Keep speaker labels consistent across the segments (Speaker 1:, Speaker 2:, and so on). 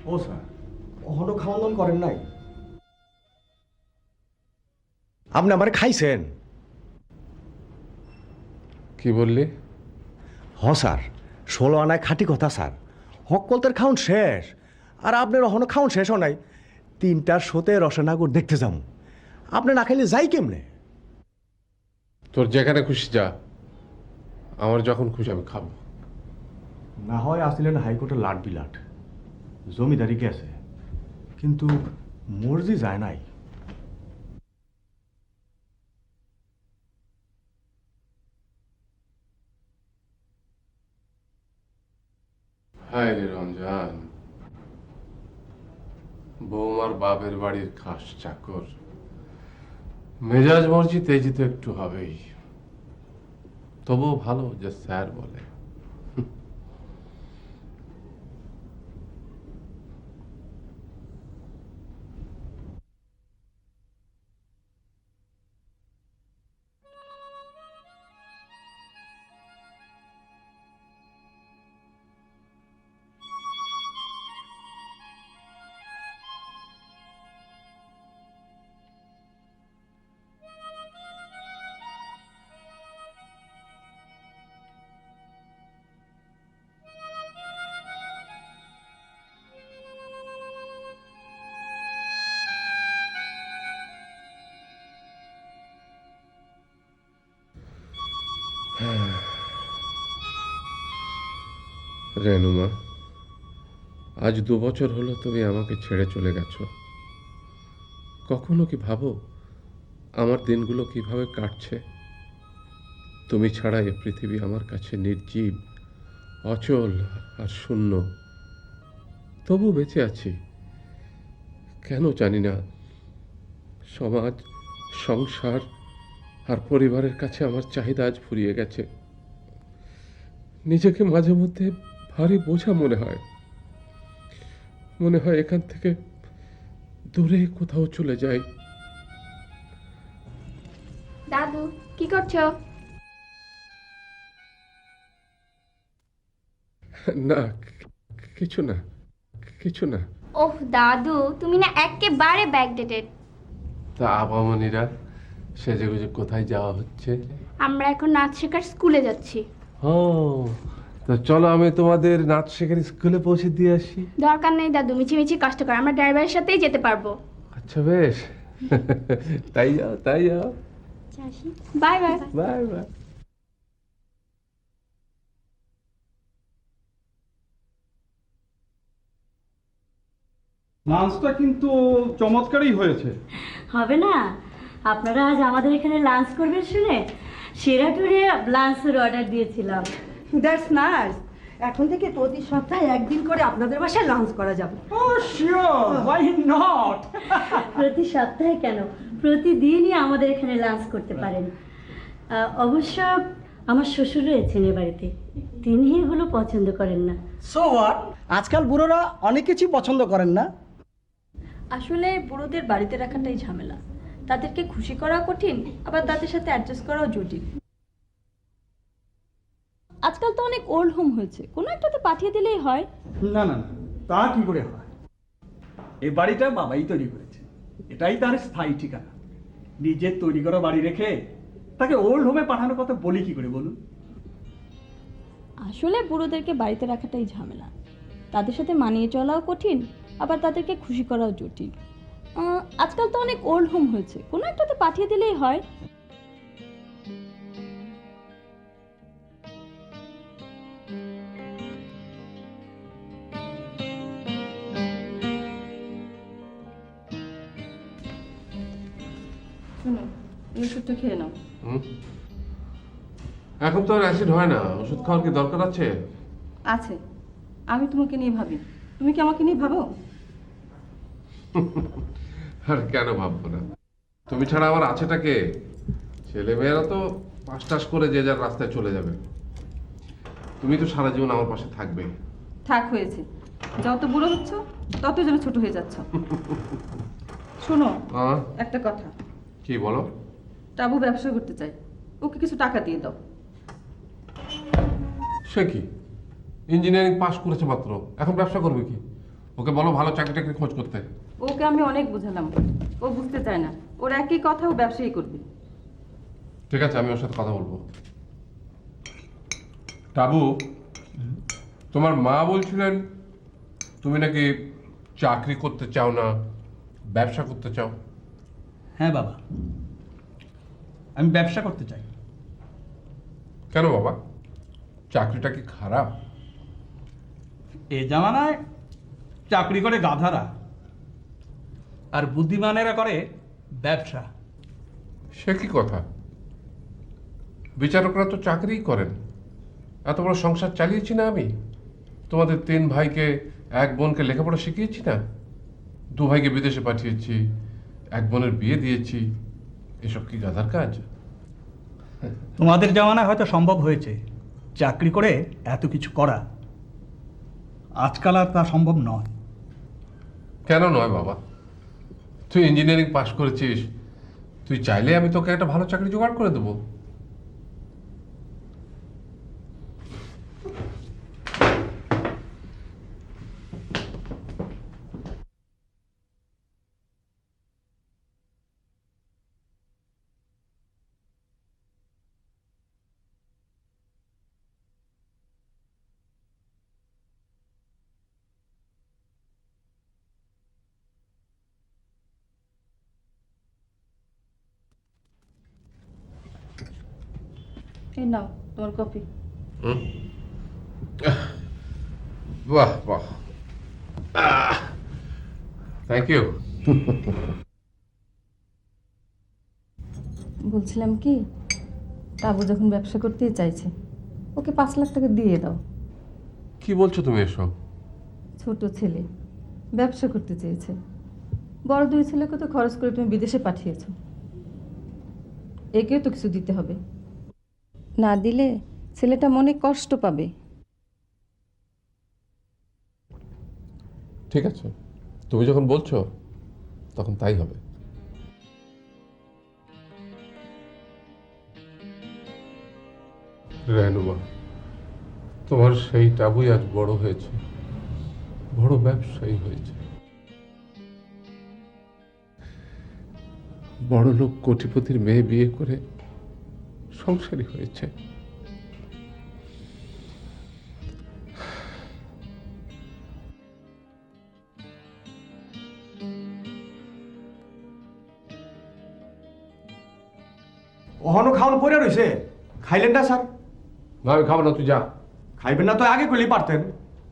Speaker 1: ও sir, ওহনো খাওয়ান দাওয়ান করেন নাই? আপনি আমার খাইছেন?
Speaker 2: কি বললি?
Speaker 1: হ স্যার, 16 আনায় খাঁটি কথা স্যার। হকলতের খাউন শেষ, আর আপনার ওহনো খাউন শেষও নাই। 3টার শোতে রসনাগুর দেখতে যাবো, আপনি না খাইলে যাই কেমনে?
Speaker 2: তোর যেখানে খুশি যা, আমার যখন খুশি আমি খাবো।
Speaker 1: না হয় আসছিলেন হাইকোর্টের লাট বিলাট, জমিদারি গেছে, কিন্তু মর্জি যায় নাই।
Speaker 2: হায় রে রমজান, বৌমার বাপের বাড়ির খাস চাকর, মেজাজ মর্জি তেজি তো একটু হবেই। তবুও ভালো যে স্যার বলে। রেনুমা, আজ 2 বছর হলো তুমি আমাকে ছেড়ে চলে গেছো। কখনো কি ভাবো আমার দিনগুলো কিভাবে কাটছে? তুমি ছাড়া এ পৃথিবী আমার কাছে নির্জীব, অচল আর শূন্য। তবু বেঁচে আছি কেন জানি না। সমাজ, সংসার আর পরিবারের কাছে আমার চাহিদা আজ ফুরিয়ে গেছে। নিজেকে মাঝে মধ্যে ভারী বোঝা মনে হয়। মনে হয় এখান থেকে দূরে কোথাও চলে যাই।
Speaker 3: দাদু, কি করছো?
Speaker 2: না, কিছু না, কিছু না।
Speaker 3: ওহ দাদু, তুমি না একেবারে ব্যাকডেটেড।
Speaker 2: তা আপামনিরা সেজেগুজে কোথায় যাওয়া হচ্ছে?
Speaker 3: আমরা এখন নাচ শেখার স্কুলে যাচ্ছি।
Speaker 2: ও, তো চলো আমি তোমাদের নাচ শেখার স্কুলে পৌঁছে দিয়ে আসি।
Speaker 3: দরকার নেই দাদু, মিছিমিছি কষ্ট কর, আমরা ড্রাইভারের সাথেই যেতে পারবো।
Speaker 2: আচ্ছা বেশ, তাই যাও, তাই যাও।
Speaker 3: Bye bye.
Speaker 2: Bye bye.
Speaker 4: লাঞ্চটা কিন্তু চমৎকারই হয়েছে।
Speaker 5: হবে না? আপনারা আজ আমাদের এখানে লাঞ্চ করবেন শুনে সেরাটুরে লাঞ্চের অর্ডার দিয়েছিলাম।
Speaker 6: That's nice. এখন থেকে প্রতি সপ্তাহে একদিন করে আপনাদের বাসায় লাঞ্চ করা যাবে।
Speaker 4: ও শিওর, হোয়াই নট।
Speaker 5: প্রতি সপ্তাহে কেন, প্রতিদিনই আমাদের এখানে লাঞ্চ করতে পারেন। অবশ্য আমার শ্বশুর রয়েছেন এ বাড়িতে, তিনি এগুলো পছন্দ করেন না।
Speaker 6: সো হোয়াট, আজকাল বুড়োরা অনেক কিছুই পছন্দ করেন না।
Speaker 7: আসলে বুড়োদের বাড়িতে রাখাটাই ঝামেলা। তাদেরকে খুশি করা কঠিন, আবার তাদের সাথে অ্যাডজাস্ট করাও জটিল। আজকাল তো অনেক ওল্ড হোম হয়েছে, কোনো একটাতে পাঠিয়ে দিলেই হয়।
Speaker 4: না না না, তা কি করে হয়? এই বাড়িটা বাবাই তৈরি করেছে, এটাই তার স্থায়ী ঠিকানা। নিজের তৈরি করা বাড়ি রেখে তাকে ওল্ড হোমে পাঠানোর কথা বলি কি করে বলুন?
Speaker 7: আসলে বুড়োদেরকে বাড়িতে রাখাটাই ঝামেলা। তাদের সাথে মানিয়ে চলাও কঠিন, আবার তাদেরকে খুশি করাও জটিল। আজকাল তো অনেক ওল্ড হোম হয়েছে, কোনো একটাতে পাঠিয়ে দিলেই হয়। শোনো, এই ওষুধটা খেয়ে নাও।
Speaker 2: এখন তো আর অ্যাসিড হয় না, ওষুধ খাওয়ার কি দরকার আছে?
Speaker 7: আছে, আমি তোমাকে নিয়ে ভাবি, তুমি কি আমাকে নিয়ে ভাবো?
Speaker 2: আর কেন ভাববো না? তুমি ছাড়া আমার আছেটা কে? ছেলে মেয়েরা তো পাস টাস করে যে যার রাস্তায় চলে যাবে। তুমি তো সারা জীবন আমার পাশে থাকবে।
Speaker 7: থাক, হয়েছে। যত বুড়ো হচ্ছ তত যেন ছোট হয়ে যাচ্ছ। শোনো, একটা কথা।
Speaker 2: কি বলো?
Speaker 7: টাবু ব্যবসা করতে চাই, ওকে কিছু টাকা দিয়ে দাও।
Speaker 2: সে কি, ইঞ্জিনিয়ারিং পাস করেছে মাত্র, এখন ব্যবসা করবে কি? ওকে বলো ভালো চাকরি টাকরি খোঁজ করতে।
Speaker 8: ওকে আমি অনেক বুঝালাম, ও বুঝতে চায় না। ওর একই কথা, ও ব্যবসায়ী করবে।
Speaker 2: ঠিক আছে, আমি ওর সাথে কথা বলবো। টাবু, তোমার মা বলছিলেন তুমি নাকি চাকরি করতে চাও না, ব্যবসা করতে চাও।
Speaker 4: হ্যাঁ বাবা, আমি ব্যবসা করতে চাই।
Speaker 2: কেন বাবা, চাকরিটা কি খারাপ?
Speaker 4: এ জামানায় চাকরি করে গাধারা, আর বুদ্ধিমানেরা করে ব্যবসা।
Speaker 2: সে কি কথা? বিচারকরা তো চাকরিই করেন। এত বড় সংসার চালিয়েছি না আমি? তোমাদের 3 ভাইকে, 1 বোনকে লেখাপড়া শিখিয়েছি না? 2 ভাইকে বিদেশে পাঠিয়েছি, 1 বোনের বিয়ে দিয়েছি। এসব কি গাধার কাজ?
Speaker 4: তোমাদের জামানায় হয়তো সম্ভব হয়েছে চাকরি করে এত কিছু করা, আজকাল আর তা সম্ভব নয়।
Speaker 2: কেন নয় বাবা? তুই ইঞ্জিনিয়ারিং পাশ করেছিস, তুই চাইলে আমি তোকে একটা ভালো চাকরি জোগাড় করে দেবো।
Speaker 8: এই নাও তোমার কপি।
Speaker 2: বাহ বাহ, থ্যাংক ইউ।
Speaker 8: বলছিলাম কি, টাবু যখন ব্যবসা করতেই চাইছে, ওকে 5 লাখ টাকা দিয়ে দাও।
Speaker 2: কি বলছো তুমি এসব?
Speaker 8: ছোট ছেলে ব্যবসা করতে চেয়েছে, বড় 2 ছেলেকে তো খরচ করে তুমি বিদেশে পাঠিয়েছো, একেও তো কিছু দিতে হবে। না দিলে ছেলেটা মনে কষ্ট পাবে।
Speaker 2: ঠিক আছে, তুমি যখন বলছো তখন তাই হবে। রেনুমা, তোমার সেই টাবুই আজ বড় হয়েছে, বড় ব্যবসায়ী হয়েছে, বড় লোক কোটিপতির মেয়ে বিয়ে করে সংসারী হয়েছে।
Speaker 1: অহনো খাওয়ানো পড়ে রয়েছে, খাইলেন না স্যার?
Speaker 2: না আমি খাবো না, তুই যা।
Speaker 1: খাইবেন না তো আগে করলেই পারতেন।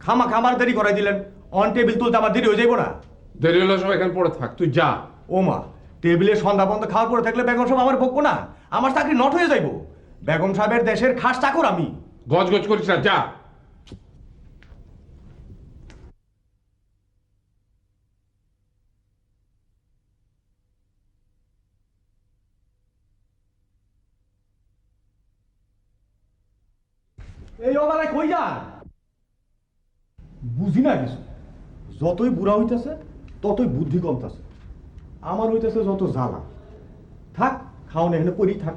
Speaker 1: খামা খামার দেরি করাই দিলেন। অন টেবিল তুলতে আমার দেরি হয়ে যাইব না?
Speaker 2: দেরি হলে সব এখানে পড়ে থাক, তুই যা।
Speaker 1: ও মা, টেবিলে সন্ধ্যা বন্ধ খাওয়ার পরে থাকলে বেগম সাহেব আমার বকবো না? আমার চাকরি নট হয়ে যাইব। বেগম সাহেবের দেশের খাস চাকর আমি।
Speaker 2: গজ গজ করিস না, যা।
Speaker 1: এই অবারায় কই যান? বুঝি না কিছু। যতই বুড়া হইতেছে ততই বুদ্ধি কমতেছে। আমার হইতেছে যত জ্বালা। থাক, খাওন এখানে পরেই থাক।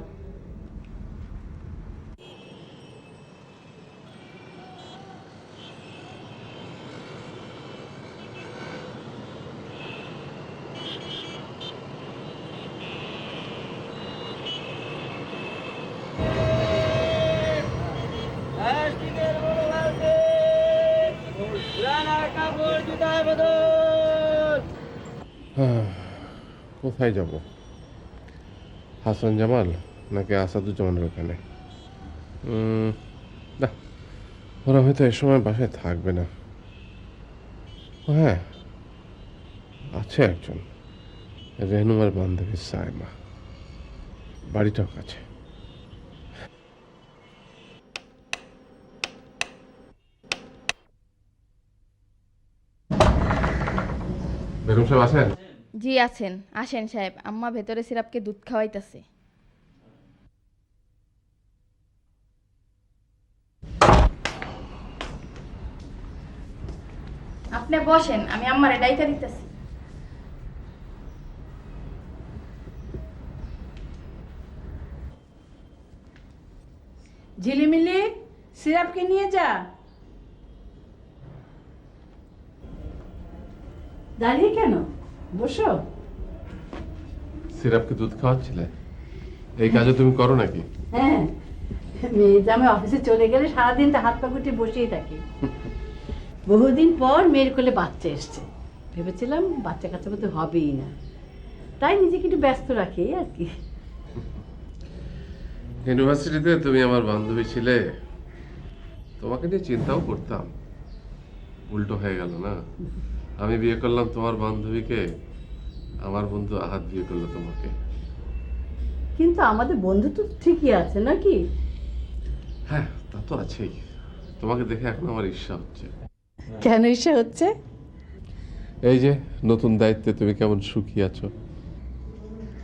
Speaker 2: কোথায় যাব? হাসান জামাল নাকি আসাদুজ্জামানের ওখানে? না, ওরা হয়তো এ সময় বাসায় থাকবে না। ও হ্যাঁ, আছে একজন, রেহনুমার বান্ধবী সাইমা, বাড়িটাও কাছে। বেগম সাহেব আছেন?
Speaker 3: জি আছেন, আসেন সাহেব। আম্মা ভেতরে সিরাপকে দুধ খাওয়াইতেছে। আপনি বসেন, আমি আম্মারে ডাইকা দিতেছি।
Speaker 6: ঝিলিমিলি, সিরাপকে নিয়ে যা।
Speaker 5: দাঁড়িয়ে কেন, বসো।
Speaker 2: সিরাপকে দুধ খাওয়াচ্ছিলে? এই কাজে তুমি করো নাকি?
Speaker 5: হ্যাঁ, মেয়ে জামাই অফিসে চলে গেলে সারাদিনটা হাত পা গুটিয়ে বসেই থাকি। বহুদিন পর মেয়ের কোলে বাচ্চা এসছে, ভেবেছিলাম বাচ্চা কাচ্চা মতো হবেই না, তাই নিজেকে একটু ব্যস্ত রাখি এই আর কি।
Speaker 2: ইউনিভার্সিটিতে তুমি আমার বান্ধবী ছিলে, তোমাকে নিয়ে চিন্তাও করতাম। উল্টো হয়ে গেল না, আমি বিয়ে করলাম তোমার বান্ধবীকে, আমার বন্ধু আহাত বিয়ে করলো তোমাকে।
Speaker 5: কিন্তু আমাদের বন্ধুত্ব তো ঠিকই আছে নাকি?
Speaker 2: হ্যাঁ, তা তো আছেই। তোমাকে দেখে এখন আমার ঈর্ষা হচ্ছে।
Speaker 5: কেন ইসে হচ্ছে?
Speaker 2: এই যে নতুন দায়িত্বে তুমি কেমন সুখী আছো।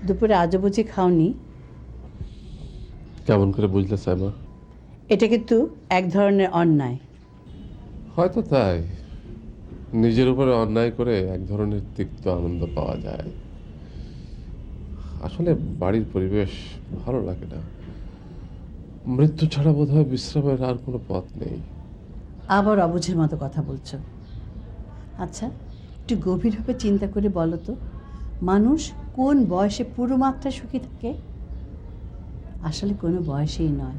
Speaker 5: দুপুরে আজও বুঝি খাওনি?
Speaker 2: কেমন করে বুঝলে সাইমা?
Speaker 5: এটা কিন্তু এক ধরনের অন্যায়।
Speaker 2: হয়তো তাই, নিজের উপরে অন্যায় করে এক ধরনের তিক্ত আনন্দ পাওয়া যায়। আসলে বাড়ির পরিবেশ ভালো লাগে না, মৃত্যু ছাড়া বোধহয় বিশ্রামের আর কোনো পথ নেই।
Speaker 5: আবার অবুঝের মতো কথা বলছো। আচ্ছা, একটু গভীরভাবে চিন্তা করে বলো তো, মানুষ কোন বয়সে পুরো মাত্রায় সুখী থাকে? আসলে কোনো বয়সেই নয়।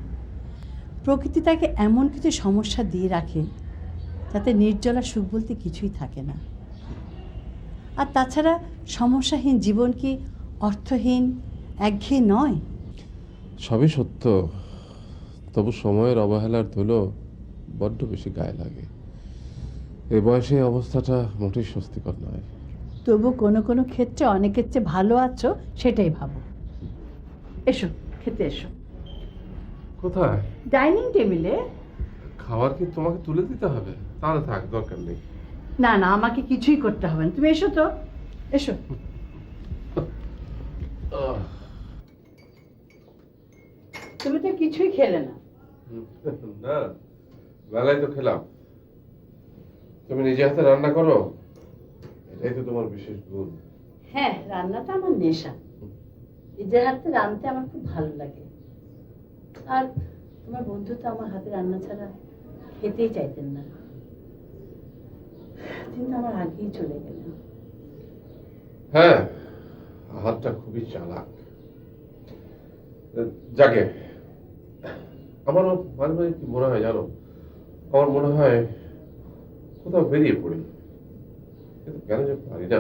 Speaker 5: প্রকৃতি তাকে এমন কিছু সমস্যা দিয়ে রাখে যাতে নির্জলা সুখ বলতে কিছুই থাকে না। আর তাছাড়া সমস্যাহীন জীবন কি অর্থহীন, একঘেয়ে নয়?
Speaker 2: সবই সত্য, তবু সময়ের অবহেলার ধুলো বড্ড বেশি গায়ে লাগে। এই বয়সে এই অবস্থাটা মোটেই স্বস্তিকর নয়।
Speaker 5: তবু কোনো কোনো ক্ষেত্রে অনেকের চেয়ে ভালো আছো, সেটাই ভাবো। এসো, খেতে এসো।
Speaker 2: কোথায়?
Speaker 5: ডাইনিং টেবিলে।
Speaker 2: খাবার কি তোমাকে তুলে দিতে হবে? তাহলে থাক, দরকার নেই।
Speaker 5: না না, আমাকে কিছুই করতে হবে না, তুমি এসো তো, এসো। তুমি তো কিছুই খেলে না।
Speaker 2: না, বেলায় তো খেলাম। তুমি নিজে হাতে রান্না করো, এটাই তো তোমার বিশেষ গুণ।
Speaker 5: হ্যাঁ, রান্নাটা আমার নেশা। নিজের হাতে রান্নাতে আমার খুব ভালো লাগে। আর তোমার বন্ধু তো আমার হাতে রান্না ছাড়া খেতেই চাইতেন না, কিন্তু আমার আগেই চলে গেলেন।
Speaker 2: হ্যাঁ, হাতটা খুবই চালাক। যাকে আমারও মাঝে মাঝে কি মনে হয় জানো, আমার মনে হয় কোথাও বেরিয়ে পড়ি, কিন্তু কেন যে পারি না।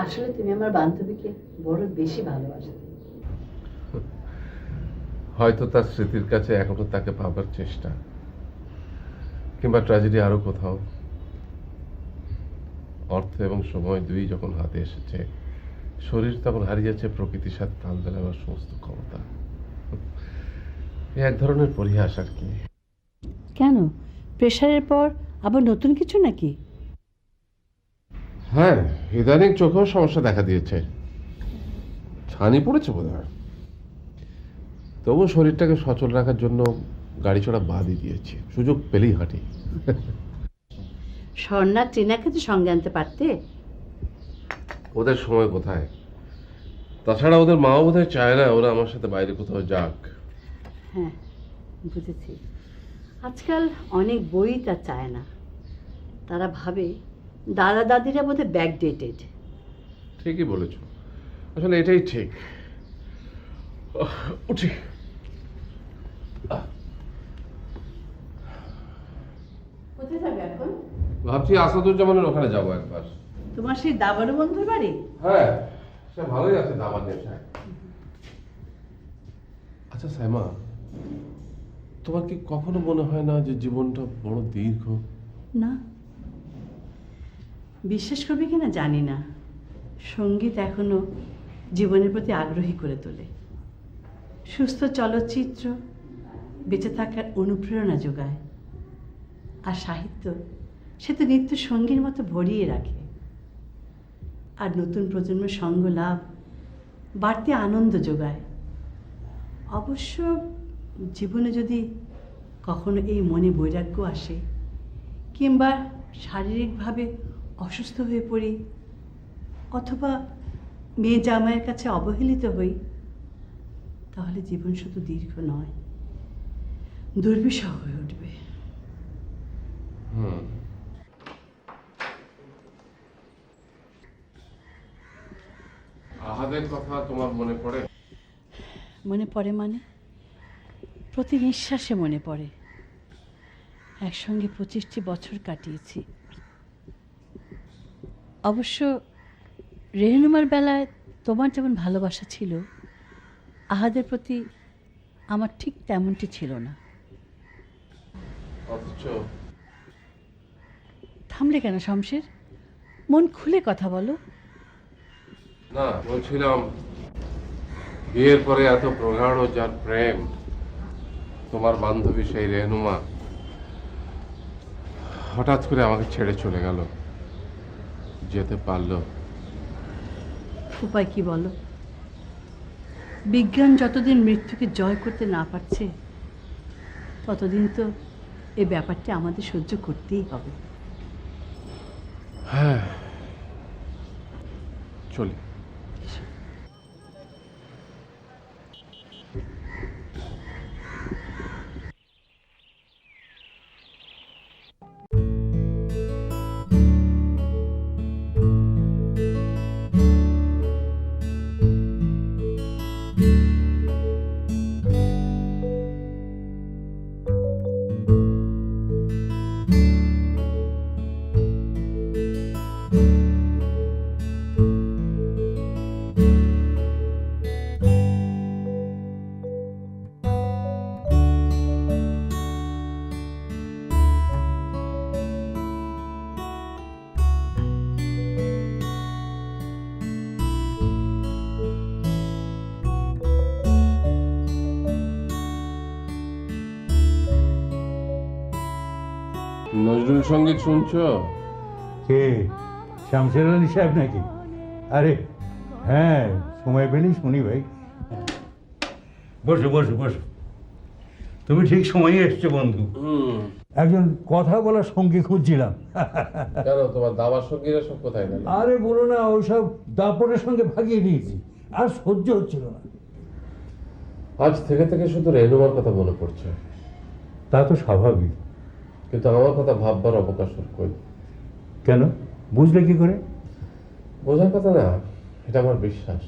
Speaker 5: আসলে তুমি আমার বান্ধবীকে বড় বেশি ভালোবাসো।
Speaker 2: হয়তো তার স্মৃতির কাছে এখনো তাকে পাবার চেষ্টা, কিংবা ট্র্যাজেডি আরো কোথাও। অর্থ এবং সময় দুই যখন হাতে এসেছে, শরীর তখন হারিয়েছে প্রকৃতির সাথে তাল মেলাবার সমস্ত ক্ষমতা। এক ধরনের পরিহাস আর কি।
Speaker 5: কেন, প্রেশারের পর আবার নতুন কিছু নাকি?
Speaker 2: হ্যাঁ, ইদানিং চোখেও সমস্যা দেখা দিয়েছে, ছানি পড়েছে বোধ হয়। তবু শরীরটাকে সচল রাখার জন্য গাড়ি চড়া বাদই দিয়েছি, সুযোগ পেলেই হাঁটি।
Speaker 5: স্বর্ণা ট্রিনাকে তো সঙ্গে আনতে পারতে।
Speaker 2: ওদের সময় কোথায়? তাছাড়া ওদের মাও বোধহয় চায় না ওরা আমার সাথে বাইরে কোথাও যাক।
Speaker 5: হ্যাঁ, বুঝেছি। আজকাল অনেক বই তা চায় না, তারা ভাবে দাদা দাদিরা বোধহয় ব্যাকডেটেড।
Speaker 2: ঠিকই বলেছ, আসলে এটাই ঠিক। উঠি।
Speaker 5: কোথায় যাবে এখন?
Speaker 2: ভাবছি আসাদুজ্জামানের ওখানে যাবো একবার।
Speaker 5: তোমার সেই দাবারু বন্ধুর বাড়ি?
Speaker 2: হ্যাঁ, সে ভালোই আছে দাবার নেশায়। আচ্ছা সাইমা, তোমার কি কখনো মনে হয় না যে জীবনটা বড় দীর্ঘ?
Speaker 5: না, বিশ্বাস করবে কিনা জানি না, সঙ্গীত এখনো জীবনের প্রতি আগ্রহী করে তোলে। সুস্থ চলচ্চিত্র বেঁচে থাকার অনুপ্রেরণা যোগায়, আর সাহিত্য সে তো নিত্য সঙ্গীর মতো ভরিয়ে রাখে। আর নতুন প্রজন্মের সঙ্গ লাভ বাড়তি আনন্দ যোগায়। অবশ্য জীবনে যদি কখনো এই মনে বৈরাগ্য আসে, কিংবা শারীরিকভাবে অসুস্থ হয়ে পড়ি, অথবা মেয়ে জামাইয়ের কাছে অবহেলিত হই, তাহলে জীবন শুধু দীর্ঘ নয়, দুর্বিষহ হয়ে উঠবে।
Speaker 2: আহাদের কথা তোমার মনে পড়ে?
Speaker 5: মনে পড়ে মানে প্রতি নিঃশ্বাসে মনে পড়ে। একসঙ্গে 25টি বছর কাটিয়েছি। অবশ্য রেহনুমার বেলায় তোমার যেমন ভালোবাসা ছিল, আহাদের প্রতি আমার ঠিক তেমনটি ছিল না।
Speaker 2: অথচ
Speaker 5: থামলে কেন শমশের? মন খুলে কথা বলো।
Speaker 2: না, বলছিলাম বিয়ের পরে এত প্রগাঢ় যার প্রেম, তোমার বান্ধবী সেই রেহনুমা হঠাৎ করে আমাকে ছেড়ে চলে গেল, যেতে পারলো।
Speaker 5: উপায় কি বলো? বিজ্ঞান যতদিন মৃত্যুকে জয় করতে না পারছে, ততদিন তো এই ব্যাপারটি আমাদের সহ্য করতেই হবে।
Speaker 2: হ্যাঁ, চলি। নজরুল সঙ্গীত শুনছো?
Speaker 9: কে, শামসের আলী সাহেব নাকি? আরে হ্যাঁ, সময় পেলেই শুনি ভাই। বসো বসো বসো, তুমি ঠিক সময়ে এসছো বন্ধু। একজন কথা বলার সঙ্গী খুঁজছিলাম।
Speaker 2: কেন, তোমার দাবার সঙ্গীরা সব কোথায় গেল?
Speaker 9: আরে বলো না, ওইসব দাপটের সঙ্গে ভাগিয়ে দিয়েছি, আর সহ্য হচ্ছিল না।
Speaker 2: আজ থেকে থেকে শুধু রেহনুমার কথা মনে পড়ছে।
Speaker 9: তা তো স্বাভাবিক।
Speaker 2: কিন্তু আমার কথা ভাববার অবকাশ ওর কই।
Speaker 9: কেন, বুঝলে কি করে?
Speaker 2: বোঝার কথা না, এটা আমার বিশ্বাস।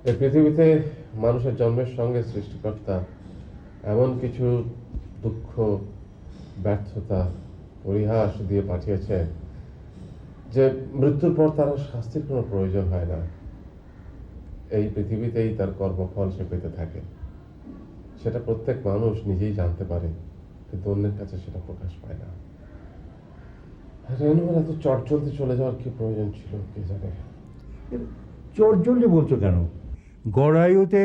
Speaker 2: এই পৃথিবীতে মানুষের জন্মের সঙ্গে সৃষ্টিকর্তা এমন কিছু দুঃখ, ব্যর্থতা, পরিহাস দিয়ে পাঠিয়েছে যে মৃত্যুর পর তার শাস্তির কোনো প্রয়োজন হয় না। এই পৃথিবীতেই তার কর্মফল সে পেতে থাকে। সেটা প্রত্যেক মানুষ নিজেই জানতে পারে, কিন্তু অন্যের কাছে সেটা প্রকাশ পায় না। রেনুমার এত চট চলতে চলে যাওয়ার কি প্রয়োজন ছিল কে জানে।
Speaker 9: চোর চললে বলছো কেন? গড়াইতে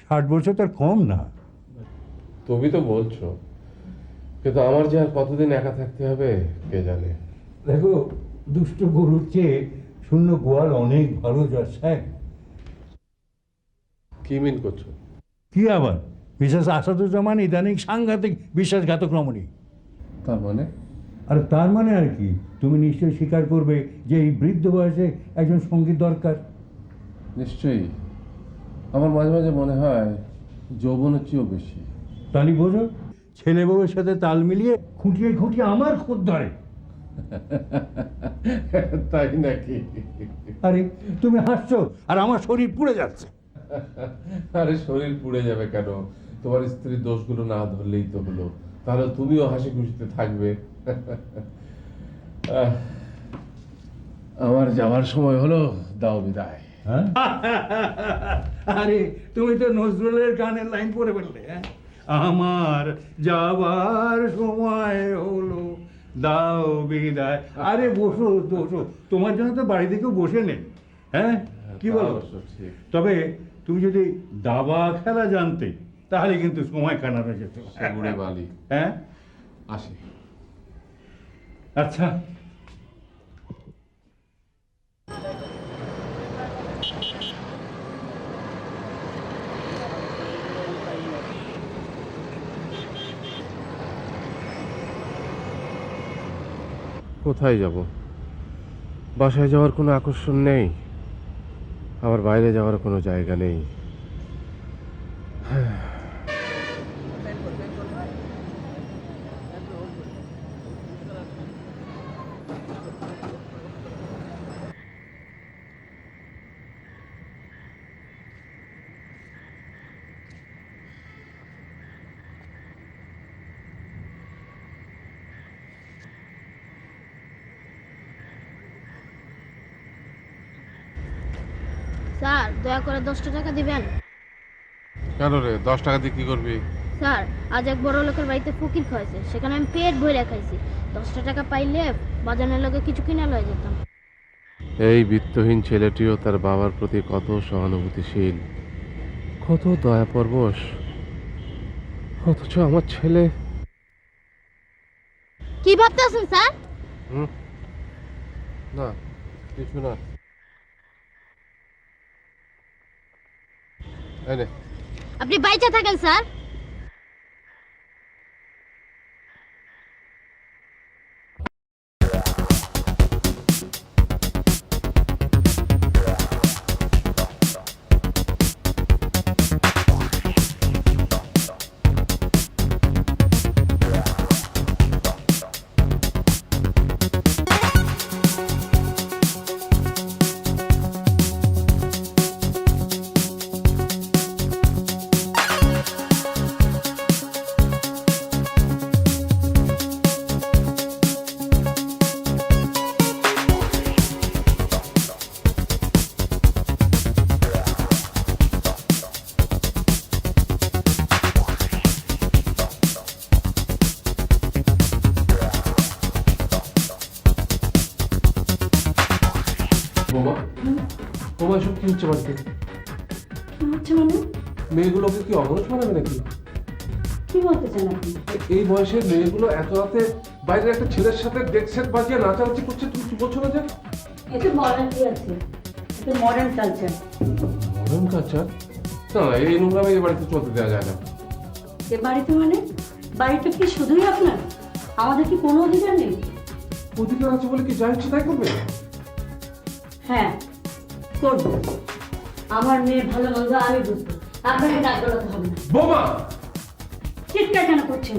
Speaker 9: 60 বছর তার কম না।
Speaker 2: তুমি তো বলছো, কিন্তু আমার যে আর কতদিন একা থাকতে হবে কে জানে।
Speaker 9: দেখো, দুষ্ট গরুর চেয়ে শূন্য গোয়াল অনেক ভালো জজ সাহেব।
Speaker 2: কি মিন করছো?
Speaker 9: কি আবার, মিসেস আসাদুজ্জামান ইদানিং সাংঘাতিক বিশ্বাসঘাতক রমণী।
Speaker 2: তার মানে?
Speaker 9: আর তার মানে আর কি, তুমি নিশ্চয়ই স্বীকার করবে যে এই বৃদ্ধ বয়সে একজন সঙ্গীত দরকার।
Speaker 2: নিশ্চয়ই। আমার মাঝে মাঝে মনে হয় যৌবনের চেয়েও বেশি।
Speaker 9: তাহলে বোঝো, ছেলে বউয়ের সাথে তাল মিলিয়ে খুঁটিয়ে খুঁটিয়ে আমার খোঁজ ধরে।
Speaker 2: তাই নাকি?
Speaker 9: আরে তুমি হাসছো আর আমার শরীর পুড়ে যাচ্ছে।
Speaker 2: আরে শরীর পুড়ে যাবে কেন? তোমার স্ত্রীর দোষগুলো না ধরলেই তো হলো, তাহলে তুমিও হাসি খুশিতে থাকবে। আমার যাওয়ার সময় হলো, দাও বিদায়।
Speaker 9: হ্যাঁ? আরে তুমি তো নজরুলের গানের লাইন পড়ে ফেললে। হ্যাঁ, আমার যাবার সময় হলো, দাও বিদায়। আরে বসো বসো, তোমার জন্য তো বাড়ি থেকেও বসে নেই। হ্যাঁ, কি বলো?
Speaker 2: ঠিক।
Speaker 9: তবে তুমি যদি দাবা খেলা জানতে, তাহলে কিন্তু সময় কাটানো যেত।
Speaker 2: সেগুড়ে বালি।
Speaker 9: হ্যাঁ,
Speaker 2: আসি।
Speaker 9: আচ্ছা।
Speaker 2: কোথায় যাব? বাসায় যাওয়ার কোনো আকর্ষণ নেই, আবার বাইরে যাওয়ার কোনো জায়গা নেই।
Speaker 3: স্যার দয়া করে 10টা টাকা দিবেন।
Speaker 2: কেন রে 10 টাকা দিয়ে কি করবি?
Speaker 3: স্যার আজ এক বড় লোকের বাড়িতে ফকির খাওয়াইছে, সেখানে আমি পেট ভরে খাইছি। 10টা টাকা পাইলে বাজারের লগে কিছু কিনা লয়ে যেতাম।
Speaker 2: এই বিত্তহীন ছেলেটিও তার বাবার প্রতি কত সহানুভূতিশীল, কত দয়াপরবশ, অথচ আমার ছেলে।
Speaker 3: কি ভাবতেছেন স্যার?
Speaker 2: না কিছু না। এই নে।
Speaker 3: আপনি বাইচা থাকেন স্যার।
Speaker 2: বোমা, বোমা এসব কি হচ্ছে বাড়িতে?
Speaker 5: কি হচ্ছে মানে?
Speaker 2: মেয়েগুলোকে কি অমানুষ বানাবে নাকি?
Speaker 5: কি বলতে চান আপনি?
Speaker 2: এই বয়সের মেয়েগুলো এত রাতে বাইরের একটা ছেলের সাথে ডেক সেট বাজিয়ে নাচানাচি করছে, তুমি কি বলছো না? যে
Speaker 5: এটা মডার্ন কি আছে, এটা মডার্ন কালচার।
Speaker 2: Modern culture? না, এই নোংরামে এই বাড়িতে চলতে দেওয়া যায় না।
Speaker 5: এ বাড়িতে মানে? বাড়িটা কি শুধুই আপনার? আমাদের কি কোনো অধিকার নেই?
Speaker 2: অধিকার আছে বলে কি যা ইচ্ছে তাই করবে?
Speaker 5: হ্যাঁ করব। আমার মেয়ে ভালো মন্দ আমি বুঝবো, আপনাকে ডাক গলাতে হবে না।
Speaker 2: বোমা!
Speaker 5: চিৎকার কেন করছেন?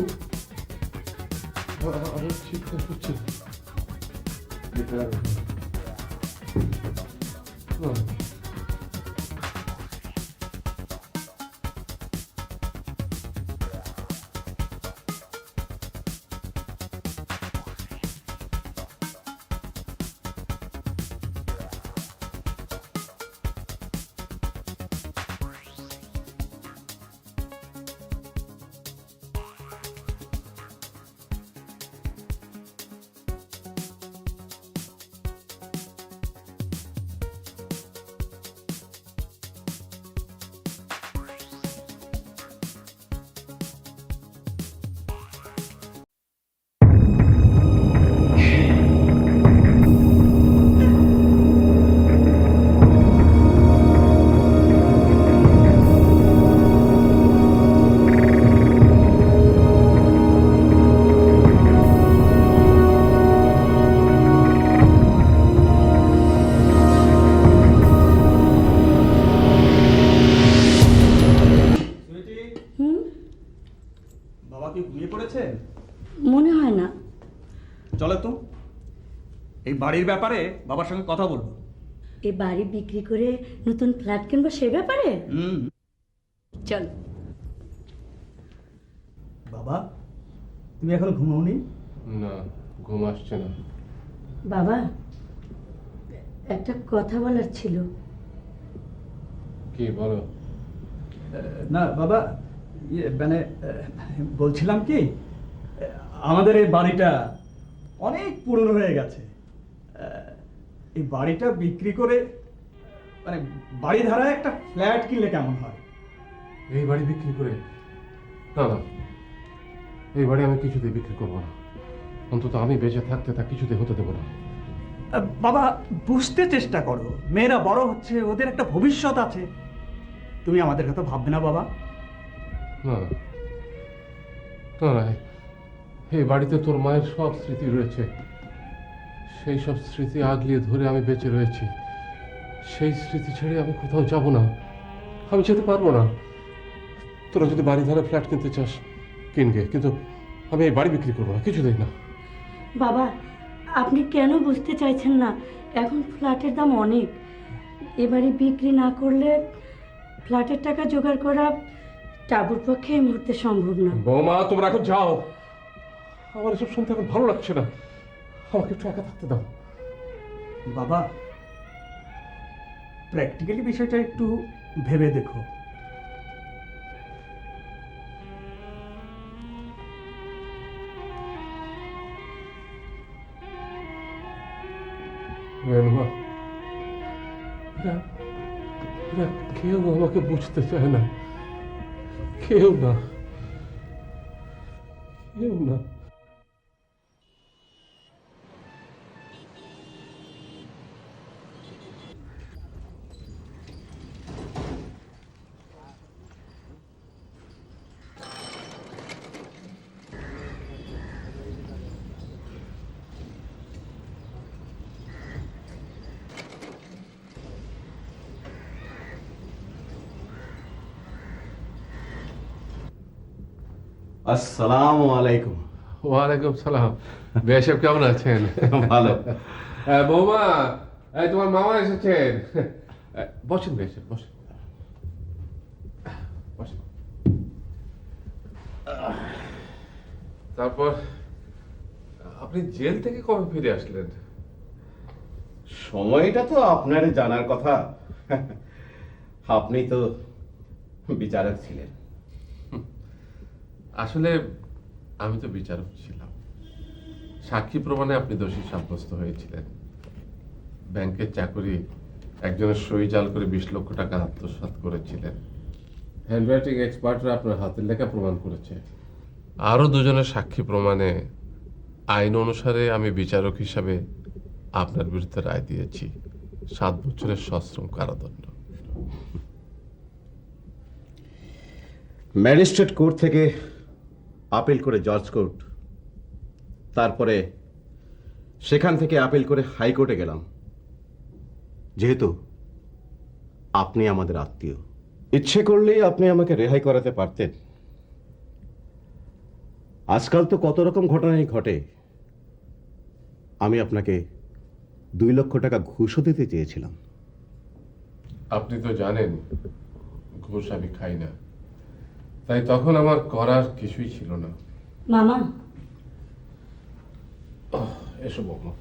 Speaker 2: আমি চিৎকার করছি না।
Speaker 4: বাবা কি ঘুমিয়ে পড়েছেন?
Speaker 5: মনে হয় না।
Speaker 4: চলো তো, এই বাড়ির ব্যাপারে বাবার সঙ্গে কথা বলবো।
Speaker 5: এ বাড়ি বিক্রি করে নতুন ফ্ল্যাট কিনবো সে ব্যাপারে? চল।
Speaker 4: বাবা তুমি এখনো ঘুমাওনি?
Speaker 2: না, ঘুম আসছে না।
Speaker 5: বাবা একটা কথা বলার ছিল।
Speaker 2: কি বলো?
Speaker 4: না বাবা, মানে বলছিলাম কি, আমাদের এই বাড়িটা অনেক পুরনো হয়ে গেছে। এই বাড়িটা বিক্রি করে মানে বাড়ি ধারায় একটা ফ্ল্যাট কিনলে কেমন হয়?
Speaker 2: এই বাড়ি বিক্রি করে? না না, এই বাড়ি আমি কিছুতেই বিক্রি করবো না। অন্তত আমি বেঁচে থাকতে তা কিছুতেই হতে দেবো না।
Speaker 4: বাবা বুঝতে চেষ্টা করো, মেয়েরা বড় হচ্ছে, ওদের একটা ভবিষ্যৎ আছে। তুমি আমাদের কথা ভাববে না বাবা?
Speaker 2: না না না, এই বাড়িতে তোর মায়ের সব স্মৃতি রয়েছে। সেই সব স্মৃতি আগলিয়ে ধরে আমি বেঁচে রয়েছি। সেই স্মৃতি ছেড়ে আমি কোথাও যাব না, আমি যেতে পারবো না। তোরা যদি বাড়ি ধারে ফ্ল্যাট কিনতে চাস কিনগে, কিন্তু আমি এই বাড়ি বিক্রি করবো না, কিছুতেই না।
Speaker 5: বাবা আপনি কেন বুঝতে চাইছেন না? এখন ফ্ল্যাটের দাম অনেক। এবারে বিক্রি না করলে ফ্ল্যাটের টাকা জোগাড় করা টাবুর পক্ষে এই মুহূর্তে সম্ভব না।
Speaker 2: বৌমা তোমরা এখন যাও, আমার এসব শুনতে এখন ভালো লাগছে না। আমাকে একটু একা থাকতে দাও।
Speaker 4: বাবা প্র্যাকটিক্যালি বিষয়টা একটু ভেবে দেখো।
Speaker 2: রেনুমা, কেউ আমাকে বুঝতে চায় না, কেউ না, কেউ না।
Speaker 1: আসসালামু আলাইকুম।
Speaker 2: ওয়ালাইকুম সালাম। বেশব কেমন আছেন?
Speaker 1: ভালো।
Speaker 2: বৌমা, তোমার মামা এসেছেন। বসেন বেশব, বসেন বসেন। তারপর আপনি জেল থেকে কবে ফিরে আসলেন?
Speaker 1: সময়টা তো আপনার জানার কথা, আপনি তো বিচারক ছিলেন।
Speaker 2: আসলে আমি তো বিচারক ছিলাম। সাক্ষী প্রমাণে আপনি দোষী সাব্যস্ত হয়েছিলেন। ব্যাংকের চাকরি একজনের সই জাল করে 20 লক্ষ টাকা আত্মসাৎ করেছিলেন। হ্যান্ডরাইটিং এক্সপার্টরা আপনার হাতের লেখা প্রমাণ করেছে। আরও দুজনের সাক্ষী প্রমাণে আইন অনুসারে আমি বিচারক হিসাবে আপনার বিরুদ্ধে রায় দিয়েছি 7 বছরের সশ্রম কারাদণ্ড।
Speaker 1: ম্যাজিস্ট্রেট কোর্ট থেকে আপিল করে জজ কোর্ট, তারপরে সেখান থেকে আপিল করে হাইকোর্টে গেলাম। যেহেতু আপনি আমাদের আত্মীয়, ইচ্ছে করলেই আপনি আমাকে রেহাই করাতে পারতেন। আজকাল তো কত রকম ঘটনাই ঘটে। আমি আপনাকে 2 লক্ষ টাকা ঘুষও দিতে চেয়েছিলাম।
Speaker 2: আপনি তো জানেন ঘুষ আমি খাই না, তাই তখন আমার করার কিছুই ছিল না।
Speaker 7: মামা,
Speaker 2: এসো বৌমা।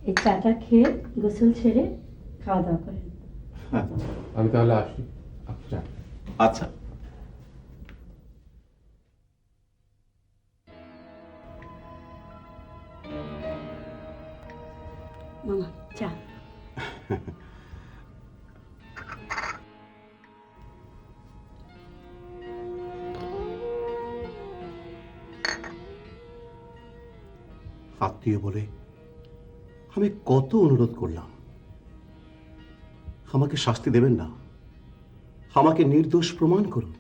Speaker 7: এই চাটা খেয়ে গোসল ছেড়ে খাওয়া দাওয়া করেন।
Speaker 2: আমি তাহলে আসি। আচ্ছা
Speaker 1: আচ্ছা।
Speaker 7: মামা চা।
Speaker 1: আত্মীয় বলে আমি কত অনুরোধ করলাম, আমাকে শাস্তি দেবেন না, আমাকে নির্দোষ প্রমাণ করুন,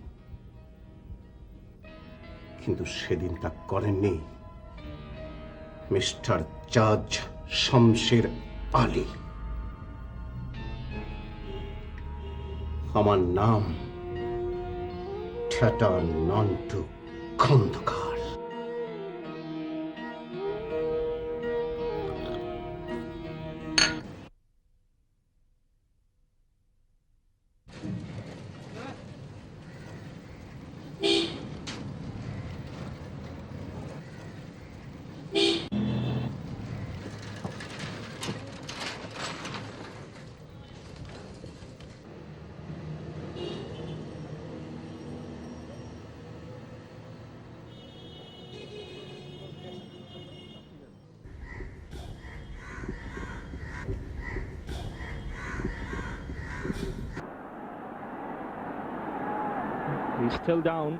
Speaker 1: কিন্তু সেদিন তা করেননি মিস্টার জাজ শমশের আলী। আমার নাম ঠেটা Nantu Khandakar.
Speaker 10: He's still down.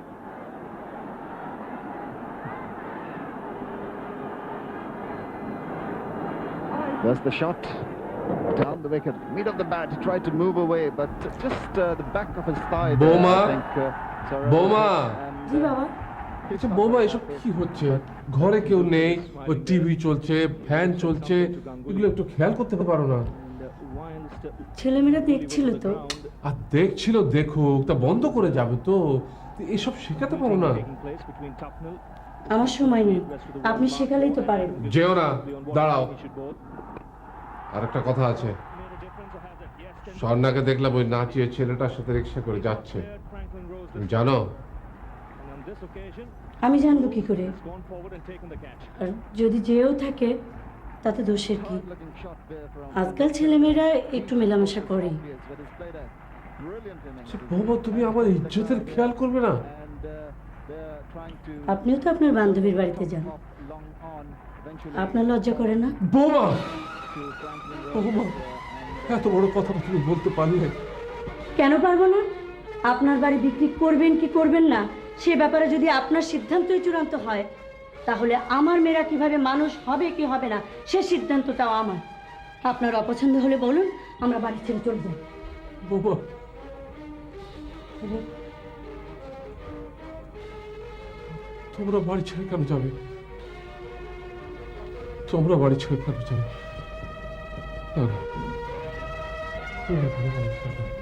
Speaker 10: There's the shot down the wicket, mid of the bat, he tried to move away, but just the back of his thigh there,
Speaker 2: Boma!
Speaker 10: I think, Saurav
Speaker 2: Boma!
Speaker 10: and,
Speaker 7: জি বাবা।
Speaker 2: আচ্ছা বৌমা, এসব কি হচ্ছে? ঘরে কেউ নেই, ওই টিভি চলছে, ফ্যান চলছে, এগুলো একটু খেয়াল করতে পারো না?
Speaker 7: ছেলেমেয়েরা দেখছিল তো।
Speaker 2: আর দেখছিল দেখুক, তা বন্ধ করে যাবে তো? এসব শেখাতে পারো না?
Speaker 7: আমার সময় নেই, আপনি শেখালেই তো পারেন।
Speaker 2: যেও না, দাঁড়াও। আরেকটা কথা আছে। স্বর্ণাকে দেখলাম ওই নাচিয়ে ছেলেটার সাথে রিক্সা করে যাচ্ছে, তুমি জানো?
Speaker 7: আমি জানবো কি করে? আর যদি যেও থাকে
Speaker 6: তাতে দোষের কি? আজকাল ছেলেমেয়েরা একটু মেলামেশা করে।
Speaker 2: বৌমা, তুমি আমার ইজ্জতের খেয়াল করবে না?
Speaker 6: আপনিও তো আপনার বান্ধবীর বাড়িতে যান, আপনার লজ্জা করে না?
Speaker 2: বৌমা, বৌমা, এত বড় কথাটা তুমি বলতে পারলে?
Speaker 6: কেন পারবো না? আপনার বাড়ি বিক্রি করবেন কি করবেন না সে ব্যাপারে যদি আপনার সিদ্ধান্তই চূড়ান্ত হয়, তাহলে আমার মেয়েরা কিভাবে মানুষ হবে কি হবে না সে সিদ্ধান্তটাও আমার। আপনার অপছন্দ হলে বলুন, আমরা বাড়ি ছেড়ে চলে যাই।
Speaker 2: বৌমা, তোমরা বাড়ি ছেড়ে কেন যাবে? তোমরা বাড়ি ছেড়ে কেন যাবে? না, না, তোমরা বাড়ি ছেড়ে যাবে।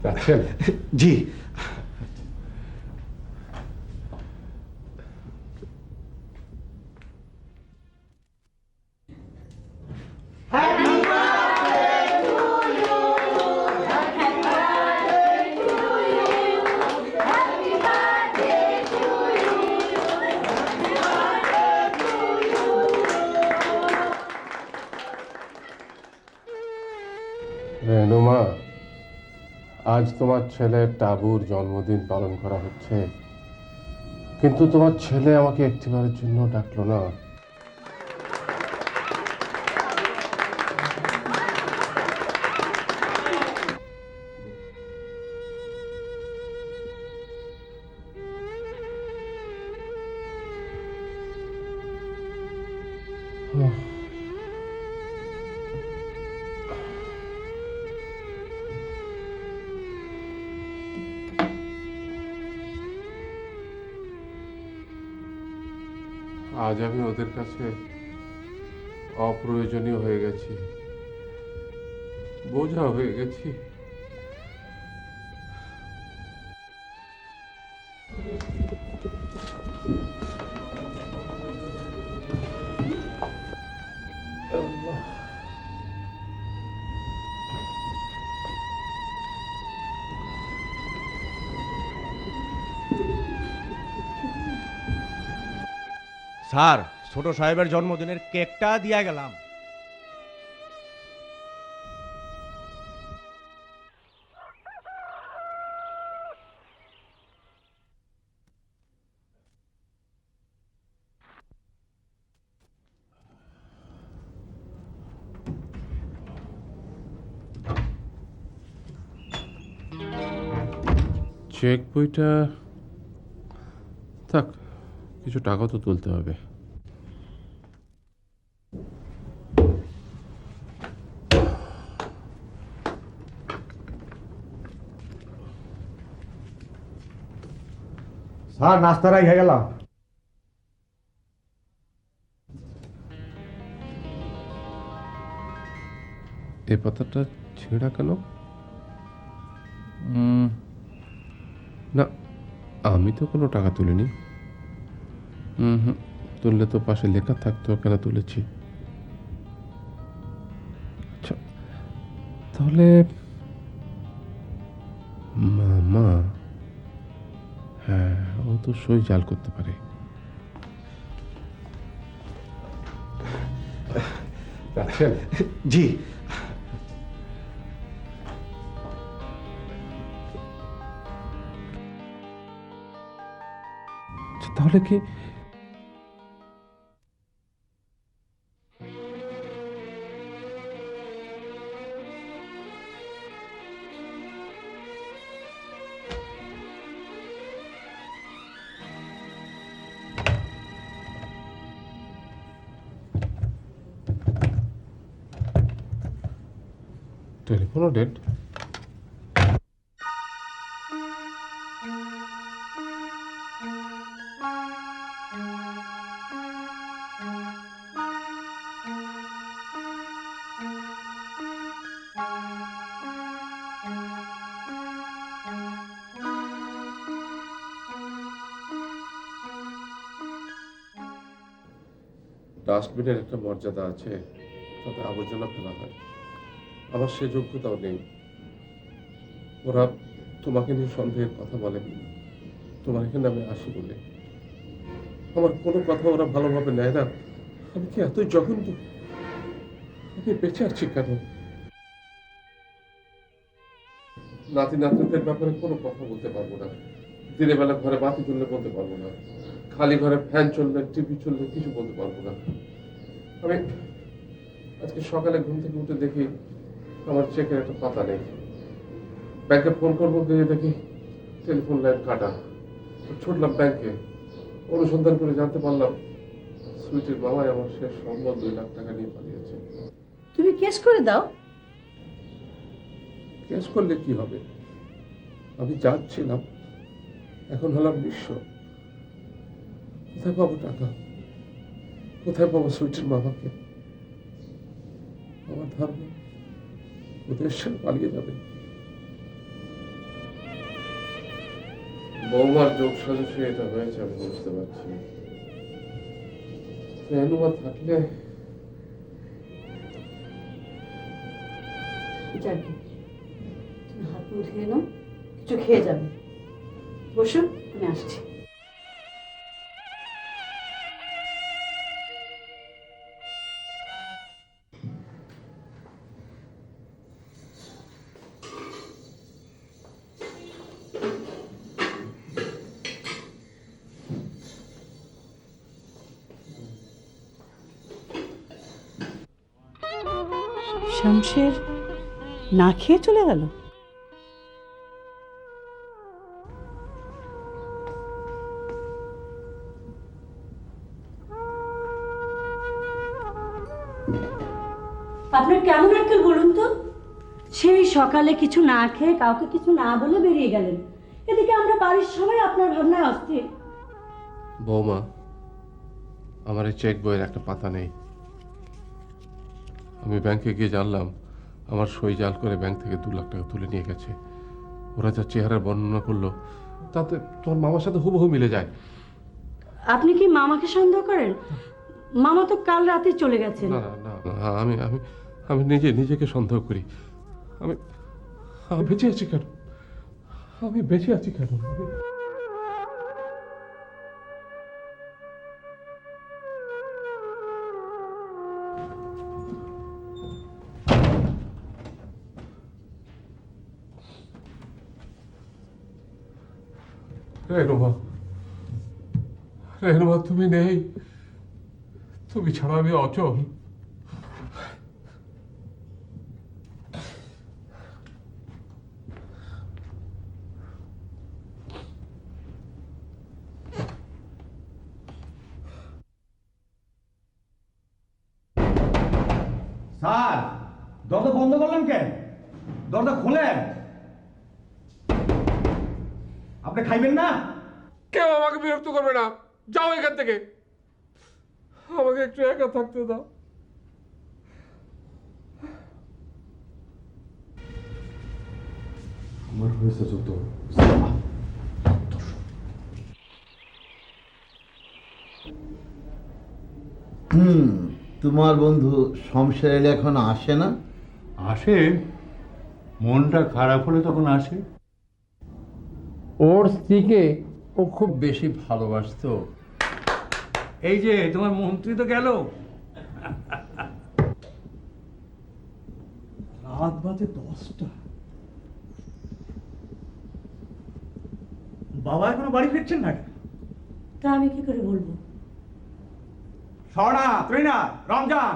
Speaker 2: যাচ্ছেন?
Speaker 1: জি।
Speaker 2: রেনুমা, আজ তোমার ছেলের টাবুর জন্মদিন পালন করা হচ্ছে, কিন্তু তোমার ছেলে আমাকে একটিবারের জন্য ডাকলো না। আজ আমি ওদের কাছে অপ্রয়োজনীয় হয়ে গেছি, বোঝা হয়ে গেছি।
Speaker 1: স্যার, ছোট সাহেবের জন্মদিনের কেকটা দিয়া গেলাম।
Speaker 2: চেক বইটা থাক, কিছু টাকা তো তুলতে হবে।
Speaker 1: স্যার, নাস্তা রাইখা গেলাম।
Speaker 2: এই পাতাটা ছেঁড়া কেন? না, আমি তো কোনো টাকা তুলিনি। তুললে তো পাশে লেখা থাকতো কেন তুলেছি। আচ্ছা, তাহলে মামা, হ্যাঁ, ও তো সই জাল করতে পারে। যাচ্ছেন?
Speaker 1: জি।
Speaker 2: তাহলে কি টেলিফোনও ডেড? ডাস্টবিনের একটা মর্যাদা আছে, তাতে আবর্জনা ফেলা হয়। আমার সে যোগ্যতাও নেই। ওরা তোমাকে নিয়ে সন্দেহের কথা বলে, তোমার এখানে আমি আসি বলে। আমার কোনো কথা ওরা ভালোভাবে নেয় না। আমি কি এতই জঘন্য? আমি বেঁচে আছি কেন? নাতি নাতনিদের ব্যাপারে কোনো কথা বলতে পারবো না। দিনের বেলা ঘরে বাতি জ্বললে বলতে পারবো না, খালি ঘরে ফ্যান চললে টিভি চললে কিছু বলতে পারবো না। আমি আজকে সকালে ঘুম থেকে উঠে দেখি আমার চেকের একটা পাতা নেই। ব্যাংকে ফোন করবো গিয়ে দেখি টেলিফোন লাইন কাটা। ছুটলাম ব্যাংকে, অনুসন্ধান করে জানতে পারলাম সুইটির মামাই আমার শেষ সম্বল 2 লাখ টাকা নিয়ে পালিয়েছে।
Speaker 5: তুমি কেস করে দাও।
Speaker 2: কেস করলে কি হবে? আমি যাচ্ছিলাম, এখন হলাম নিঃস্ব। কোথায় পাবো টাকা? কোথায় পাবো সুইটির মামাকে? আমার ধারণা ওদের সাথে পালিয়ে যাবে। বৌমার যোগ সাজসে এটা হয়েছে আমি বুঝতে পারছি। রেনুমা থাকলে
Speaker 5: যাকে তুমি হাত মুখ ধুয়ে নাও, কিছু খেয়ে যাবে। বসো, আমি আসছি। শামশের না খেয়ে চলে গেল।
Speaker 6: আপনার কেমন আক্কেল বলুন তো? সেই সকালে কিছু না খেয়ে কাউকে কিছু না বলে বেরিয়ে গেলেন, এদিকে আমরা বাড়ির সবাই আপনার ভাবনায় অস্থির।
Speaker 2: বৌমা, আমার এই চেক বইয়ের একটা পাতা নেই। আমি ব্যাংকে গিয়ে জানলাম আমার সই জাল করে ব্যাংক থেকে 2 লাখ টাকা তুলে নিয়ে গেছে। ওরা যা চেহারার বর্ণনা করলো তাতে তোমার মামার সাথে হুবহু মিলে যায়।
Speaker 6: আপনি কি মামাকে সন্দেহ করেন? মামা তো কাল রাতে চলে গেছেন।
Speaker 2: না না না, আমি আমি আমি নিজেকে সন্দেহ করি। আমি আমি বেঁচে আছি কেন? আমি বেঁচে আছি কেন? রেনুমা, তুমি নেই। তুমি ছাড়া আমি অচল।
Speaker 1: স্যার, দরজা বন্ধ করলেন কেন? দরজা খোলেন। আপনি খাইবেন না?
Speaker 2: কেউ আমাকে বিরক্ত করবে না, যাও এখান থেকে। আমাকে একটু একা থাকতে দাও।
Speaker 1: আমার হয়েছে যত।
Speaker 11: তোমার বন্ধু শমশের আলী এখন আসে না?
Speaker 9: আসে, মনটা খারাপ হলে তখন আসে।
Speaker 12: ওর স্ত্রীকে ও খুব বেশি ভালোবাসতো।
Speaker 9: এই যে তোমার মন্ত্রী তো গেল।
Speaker 4: রাত বাজে 10টা, বাবা এখনো বাড়ি ফিরছেন না কেন?
Speaker 6: তা আমি কি করে বলবো?
Speaker 4: স্বর্ণা, ত্রিনা, রমজান,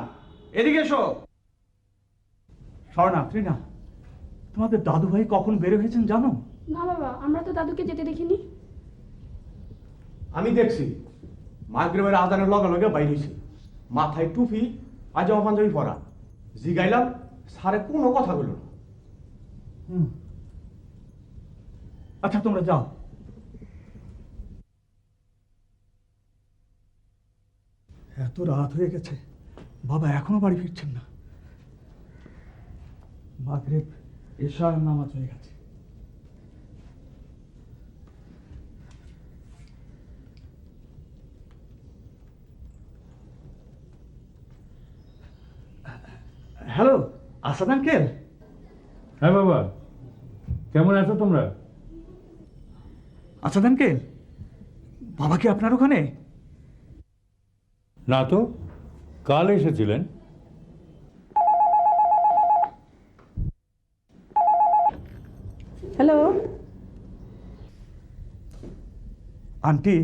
Speaker 4: এদিকে এসো। স্বর্ণা, ত্রিনা, তোমাদের দাদু ভাই কখন বের হয়েছেন জানো?
Speaker 7: না বাবা, আমরা তো দাদুকে যেতে দেখিনি।
Speaker 1: আমি দেখছি মাগরিবের আজানের লগে লগে বাইরে হইছে, মাথায় টুপি, পাজামা পাঞ্জাবি পরা। জিগাইলাম, স্যারে কোনো কথা বলল না।
Speaker 4: আচ্ছা, তোমরা যাও। এত রাত হয়ে গেছে, বাবা এখনো বাড়ি ফিরছেন না। মাগরিব এশার নামাজ হয়ে গেছে। আসাদ আঙ্কেল,
Speaker 9: হ্যাঁ বাবা, কেমন আছো তোমরা?
Speaker 4: আসাদ আঙ্কেল, বাবা কি আপনার ওখানে?
Speaker 9: না তো, কাল এসেছিলেন।
Speaker 5: হ্যালো,
Speaker 4: আন্টি,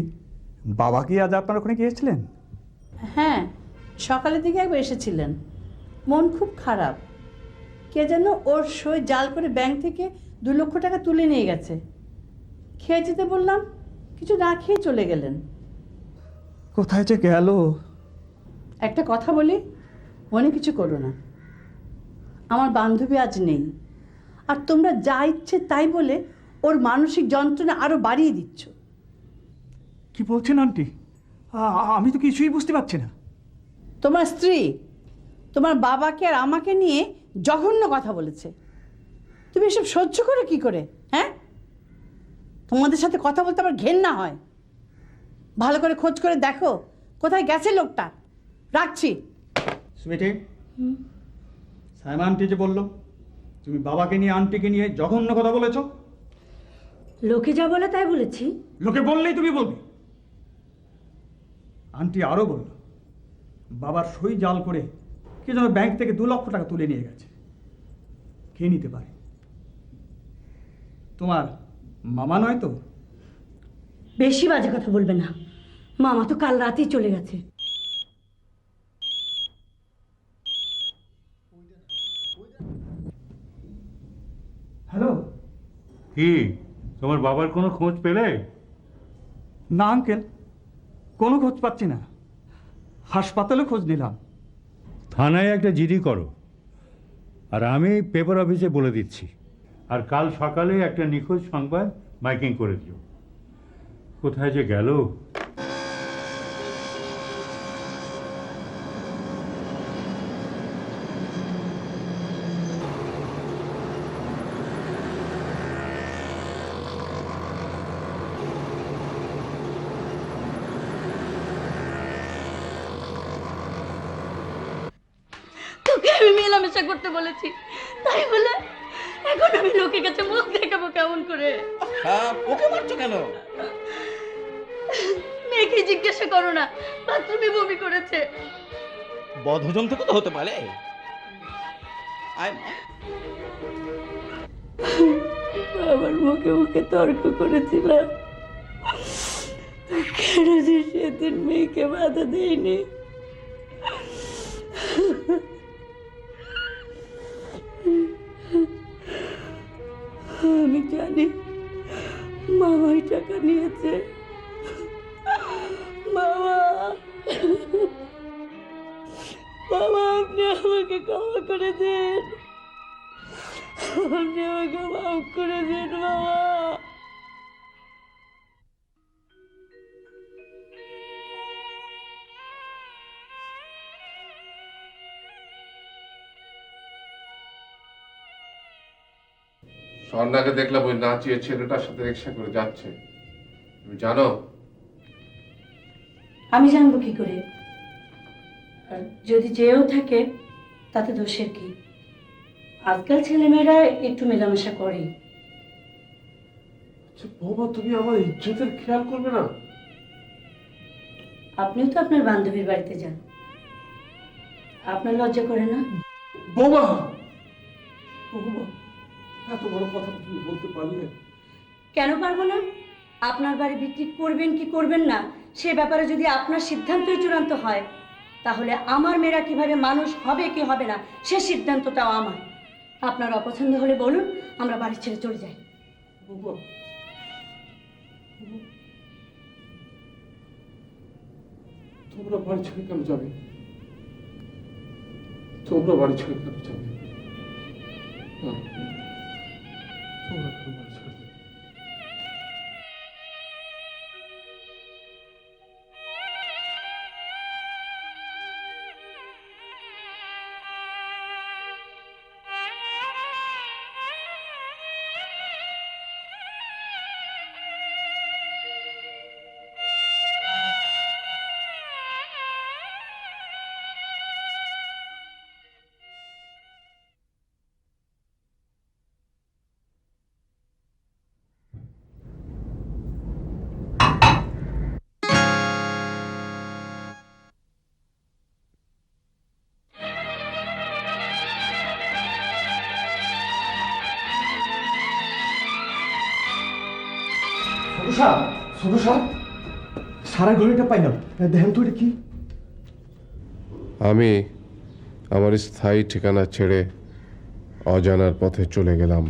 Speaker 4: বাবা কি আজ আপনার ওখানে গিয়েছিলেন?
Speaker 5: হ্যাঁ সকালের দিকে একবার এসেছিলেন। মন খুব খারাপ, কে যেন ওর সই জাল করে ব্যাংক থেকে 2 লক্ষ টাকা তুলে নিয়ে গেছে। খেয়ে যেতে বললাম, কিছু না খেয়ে চলে গেলেন।
Speaker 4: কোথায় যে গেল?
Speaker 5: একটা কথা বলি, মনে কিছু করো না। আমার বান্ধবী আজ নেই, আর তোমরা যা ইচ্ছে তাই বলে ওর মানসিক যন্ত্রণা আরো বাড়িয়ে দিচ্ছ।
Speaker 4: কি বলছেন আন্টি? আমি তো কিছুই বুঝতে পারছি না।
Speaker 5: তোমার স্ত্রী তোমার বাবাকে আর আমাকে নিয়ে জঘন্য কথা বলেছে। তুমি এসব সহ্য করো কি করে? হ্যাঁ, তোমাদের সাথে কথা বলতে আমার ঘেন্না হয়। ভালো করে খোঁজ করে দেখো কোথায় গেছে লোকটা। রাখছি।
Speaker 4: সুমিটি, সাইমা আন্টি যে বললো তুমি বাবাকে নিয়ে আন্টিকে নিয়ে জঘন্য কথা বলেছ।
Speaker 6: লোকে যা বলে তাই বলেছি।
Speaker 4: লোকে বললেই তুমি বলবে? আন্টি আরও বলল বাবার সই জাল করে কে যেন ব্যাংক থেকে 2 লক্ষ টাকা তুলে নিয়ে গেছে। কে নিতে পারে? তোমার মামা নয় তো?
Speaker 6: বেশি বাজে কথা বলবে না, মামা তো কাল রাতেই চলে গেছে।
Speaker 4: হ্যালো।
Speaker 9: কি, তোমার বাবার কোনো খোঁজ পেলে?
Speaker 4: না আঙ্কেল, কোনো খোঁজ পাচ্ছি না। হাসপাতালে খোঁজ নিলাম।
Speaker 9: থানায় একটা জিডি করো, আর আমি পেপার অফিসে বলে দিচ্ছি। আর কাল সকালে একটা নিখোঁজ সংবাদ মাইকিং করে দিও। কোথায় যে গেল?
Speaker 6: তোকে আমি মেলামেশা করতে বলেছি, তাই বলে এখন আমি লোকের কাছে মুখ দেখাবো কেমন করে?
Speaker 1: ওকে মারছো কেন?
Speaker 6: মেয়েকে জিজ্ঞাসা করো না, বাথরুমে বমি করেছে।
Speaker 1: বদহজম থেকে তো হতে পারে।
Speaker 6: আমার মুখে মুখে তর্ক করেছিলাম, কেন যে সেদিন মেয়েকে বাধা দেয়নি। আমি জানি মামাই টাকা নিয়েছে। বাবা, বাবা, আপনি আমাকে ক্ষমা করে দিন, আপনি আমাকে মাফ করে দিন বাবা।
Speaker 2: স্বর্ণাকে দেখলাম ওই নাচিয়ে ছেলেটার সাথে রিক্সা করে যাচ্ছে। তুমি জানো?
Speaker 6: আমি জানবো কি করে? আর যদি যেও থাকে তাতে দোষের কি? আজকাল ছেলেমেয়েরা একটু মেলামেশা করে।
Speaker 2: আচ্ছা বাবা, তুমি আমার ইজ্জতের খেয়াল করবে না?
Speaker 6: আপনিও তো আপনার বান্ধবীর বাড়িতে যান, আপনার লজ্জা করে না?
Speaker 2: বোমা, এত বড় কথা তুমি বলতে পারলে?
Speaker 6: কেন পারবো না? আপনার বাড়ি বিক্রি করবেন কি করবেন না সে ব্যাপারে যদি আপনার সিদ্ধান্তই চূড়ান্ত হয়, তাহলে আমার মেয়েরা কিভাবে মানুষ হবে কি হবে না সে সিদ্ধান্তটাও আমার। আপনার অপছন্দ হলে বলুন, আমরা বাড়ি ছেড়ে চলে যাই।
Speaker 2: তোমরা বাড়ি ছেড়ে কেন যাবে? তোমরা বাড়ি ছেড়ে কেন যাবে? তোমরা কেন বাড়ি ছেড়ে যাবে?
Speaker 1: ছোট সাপ সারা ঘড়িটা পাইলাম দেখেন তো এটা কি?
Speaker 2: আমি আমার স্থায়ী ঠিকানা ছেড়ে অজানার পথে চলে গেলাম।